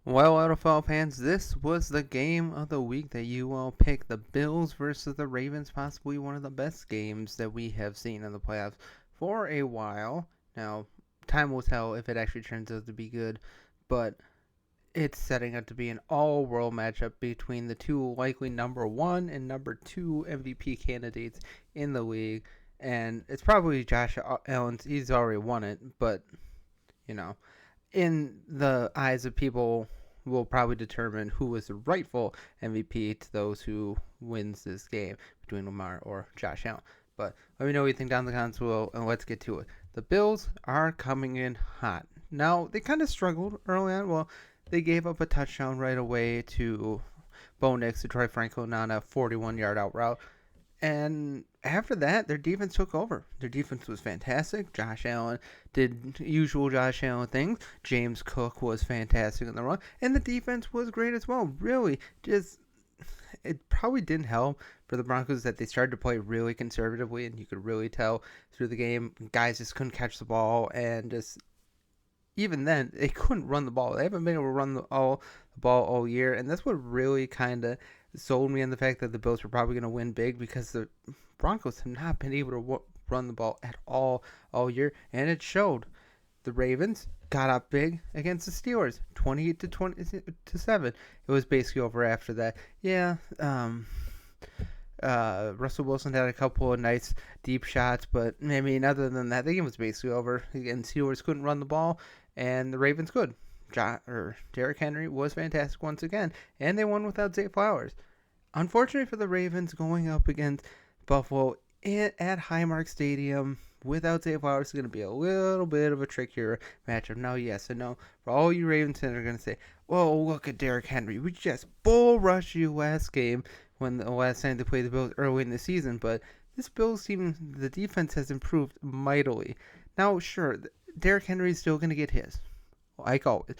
Well, NFL fans, this was the game of the week that you all picked. The Bills versus the Ravens, possibly one of the best games that we have seen in the playoffs for a while. Now, time will tell if it actually turns out to be good, but it's setting up to be an all-world matchup between the two likely number one and number two MVP candidates in the league. And it's probably Josh Allen. He's already won it, but, you know, in the eyes of people will probably determine who is the rightful MVP to those who wins this game between Lamar or Josh Allen. But let me know what you think down in the comments below, and let's get to it. The Bills are coming in hot. Now, they kind of struggled early on. Well, they gave up a touchdown right away to Bo Nix to Troy Franklin on a 41-yard out route. And after that, their defense took over. Their defense was fantastic. Josh Allen did usual Josh Allen things. James Cook was fantastic in the run. And the defense was great as well. Really, just it probably didn't help for the Broncos that they started to play really conservatively, and you could really tell through the game guys just couldn't catch the ball, and just even then they couldn't run the ball. They haven't been able to run the ball all year, and that's what really kind of sold me on the fact that the Bills were probably going to win big, because the Broncos have not been able to run the ball at all year, and it showed. The Ravens got up big against the Steelers, 28-7. It was basically over after that. Yeah, Russell Wilson had a couple of nice deep shots, but I mean, other than that, the game was basically over. Again, Steelers couldn't run the ball, and the Ravens could. Derrick Henry was fantastic once again, and they won without Zay Flowers. Unfortunately for the Ravens, going up against Buffalo at Highmark Stadium without Zay Flowers is going to be a little bit of a trickier matchup. Now, yes and no. For all you Ravens fans are going to say, "Well, look at Derrick Henry. We just bull rushed you last game when the last time they played the Bills early in the season." But this Bills team, the defense has improved mightily. Now, sure, Derrick Henry is still going to get his, like always.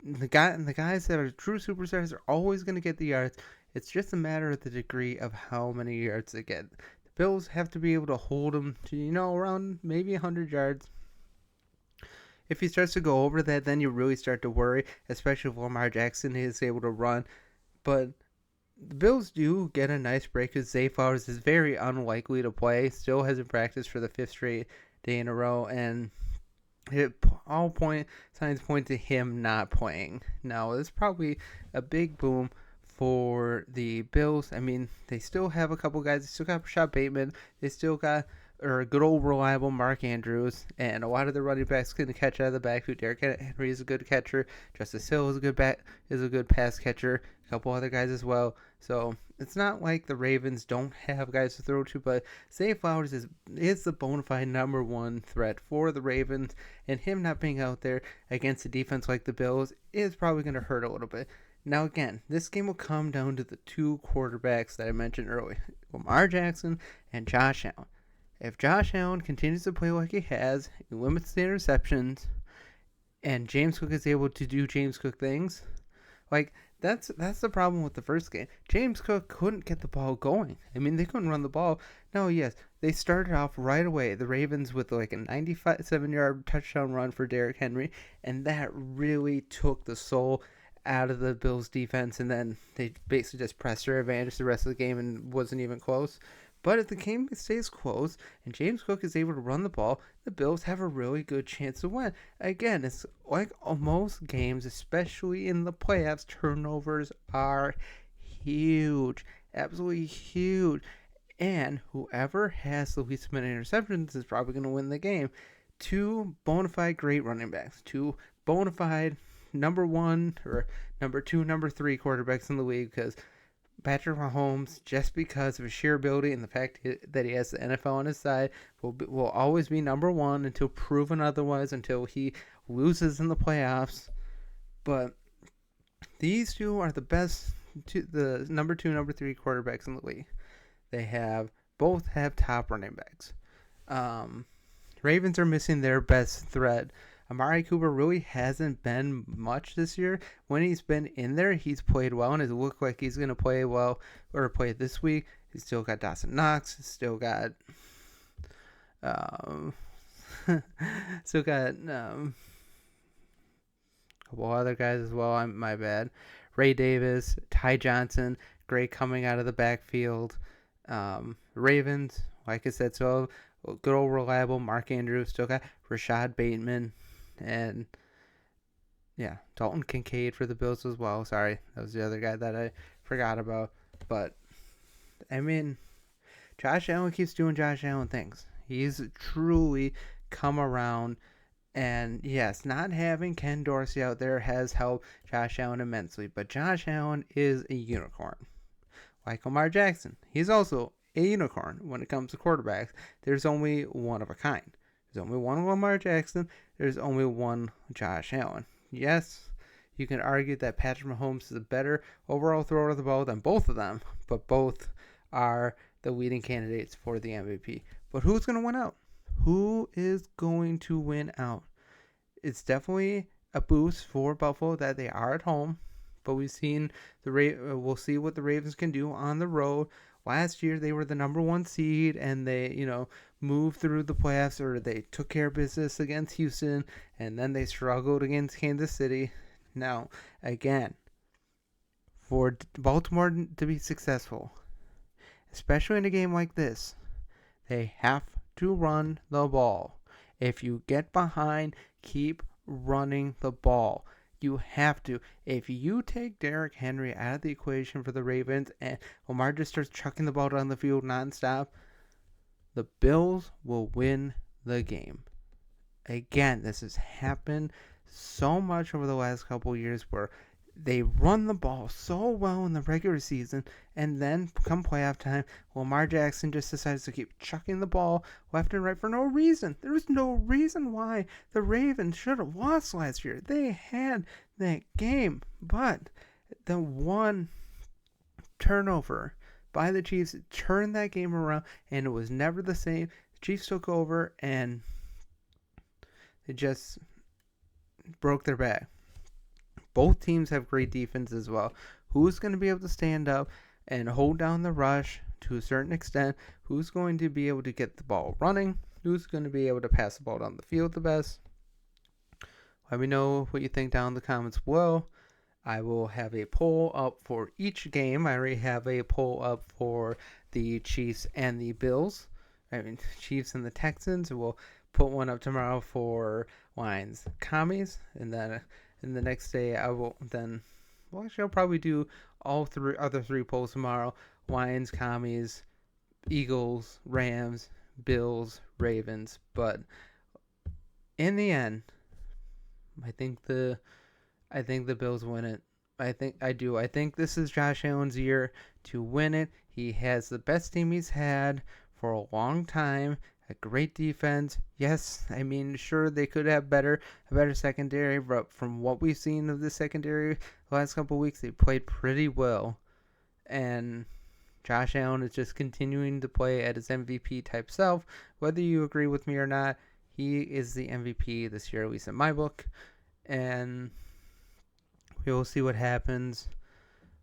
The guys that are true superstars are always going to get the yards. It's just a matter of the degree of how many yards they get. The Bills have to be able to hold him to, around maybe 100 yards. If he starts to go over that, then you really start to worry, especially if Lamar Jackson is able to run. But the Bills do get a nice break because Zay Flowers is very unlikely to play. Still hasn't practiced for the fifth straight day in a row, and all signs point to him not playing. Now, it's probably a big boom for the Bills. I mean, they still have a couple guys. They still got Rashad Bateman. They still got good old reliable Mark Andrews, and a lot of the running backs can catch out of the backfield. Derrick Henry is a good catcher. Justice Hill is a good pass catcher. A couple other guys as well. So it's not like the Ravens don't have guys to throw to, but Zay Flowers is the bona fide number one threat for the Ravens, and him not being out there against a defense like the Bills is probably going to hurt a little bit. Now, again, this game will come down to the two quarterbacks that I mentioned earlier, Lamar Jackson and Josh Allen. If Josh Allen continues to play like he has, he limits the interceptions, and James Cook is able to do James Cook things, like, that's the problem with the first game. James Cook couldn't get the ball going. I mean, they couldn't run the ball. No, yes, they started off right away, the Ravens, with like a 97-yard touchdown run for Derrick Henry, and that really took the soul out of the Bills' defense, and then they basically just pressed their advantage the rest of the game and wasn't even close. But if the game stays close and James Cook is able to run the ball, the Bills have a really good chance to win. Again, it's like most games, especially in the playoffs, turnovers are huge. Absolutely huge. And whoever has the least amount of interceptions is probably going to win the game. Two bona fide great running backs. Two bona fide number one or number two, number three quarterbacks in the league, because Patrick Mahomes, just because of his sheer ability and the fact that he has the NFL on his side, will always be number one until proven otherwise, until he loses in the playoffs. But these two are the number two, number three quarterbacks in the league. They both have top running backs. Ravens are missing their best threat. Amari Cooper really hasn't been much this year. When he's been in there, he's played well, and it looked like he's going to play well or play this week. He's still got Dawson Knox. Still got couple other guys as well. My bad. Ray Davis, Ty Johnson, great coming out of the backfield. Ravens, like I said, so good old reliable Mark Andrews. Still got Rashad Bateman and yeah, Dalton Kincaid for the Bills as well. Sorry, that was the other guy that I forgot about. But I mean, Josh Allen keeps doing Josh Allen things. He's truly come around. And yes, not having Ken Dorsey out there has helped Josh Allen immensely. But Josh Allen is a unicorn. Like Lamar Jackson, he's also a unicorn when it comes to quarterbacks. There's only one of a kind. There's only one Lamar Jackson. There's only one Josh Allen. Yes, you can argue that Patrick Mahomes is a better overall thrower of the ball than both of them, but both are the leading candidates for the MVP. But who's going to win out? Who is going to win out? It's definitely a boost for Buffalo that they are at home, but we've seen we'll see what the Ravens can do on the road. Last year they were the number 1 seed and they, moved through the playoffs, or they took care of business against Houston, and then they struggled against Kansas City. Now, again, for Baltimore to be successful, especially in a game like this, they have to run the ball. If you get behind, keep running the ball. You have to. If you take Derrick Henry out of the equation for the Ravens and Lamar just starts chucking the ball down the field nonstop, the Bills will win the game. Again, this has happened so much over the last couple of years where they run the ball so well in the regular season, and then come playoff time, Lamar Jackson just decides to keep chucking the ball left and right for no reason. There was no reason why the Ravens should have lost last year. They had that game, but the one turnover by the Chiefs turned that game around, and it was never the same. The Chiefs took over, and they just broke their back. Both teams have great defense as well. Who's going to be able to stand up and hold down the rush to a certain extent? Who's going to be able to get the ball running? Who's going to be able to pass the ball down the field the best? Let me know what you think down in the comments below. I will have a poll up for each game. I already have a poll up for the Chiefs and the Bills. Chiefs and the Texans. We'll put one up tomorrow for Lions Commies, and then the next day I'll probably do all other three polls tomorrow: Lions, Commies, Eagles, Rams, Bills, Ravens. But in the end, I think the Bills win it. I think this is Josh Allen's year to win it. He has the best team he's had for a long time. A great defense. Yes, sure, they could have a better secondary, but from what we've seen of the secondary the last couple of weeks, they played pretty well. And Josh Allen is just continuing to play at his MVP type self. Whether you agree with me or not, he is the MVP this year, at least in my book. And we will see what happens.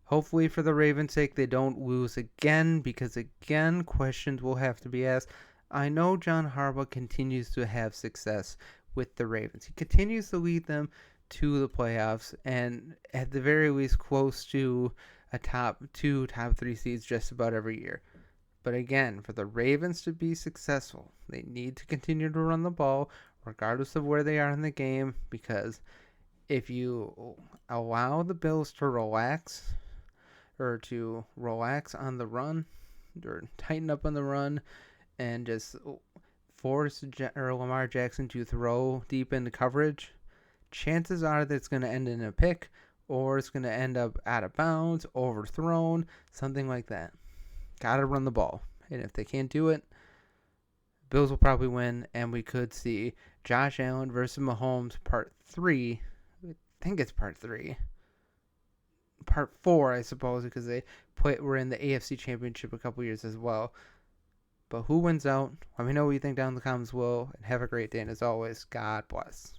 Hopefully, for the Ravens' sake, they don't lose again, because again, questions will have to be asked. I know John Harbaugh continues to have success with the Ravens. He continues to lead them to the playoffs, and at the very least close to a top 3 seeds just about every year. But again, for the Ravens to be successful, they need to continue to run the ball regardless of where they are in the game, because if you allow the Bills to relax on the run or tighten up on the run, and just force Lamar Jackson to throw deep into coverage, chances are that it's going to end in a pick, or it's going to end up out of bounds, overthrown, something like that. Got to run the ball. And if they can't do it, Bills will probably win, and we could see Josh Allen versus Mahomes part 3. I think it's part 3. Part 4, I suppose, because were in the AFC Championship a couple years as well. But who wins out? Let me know what you think down in the comments below, and have a great day. And as always, God bless.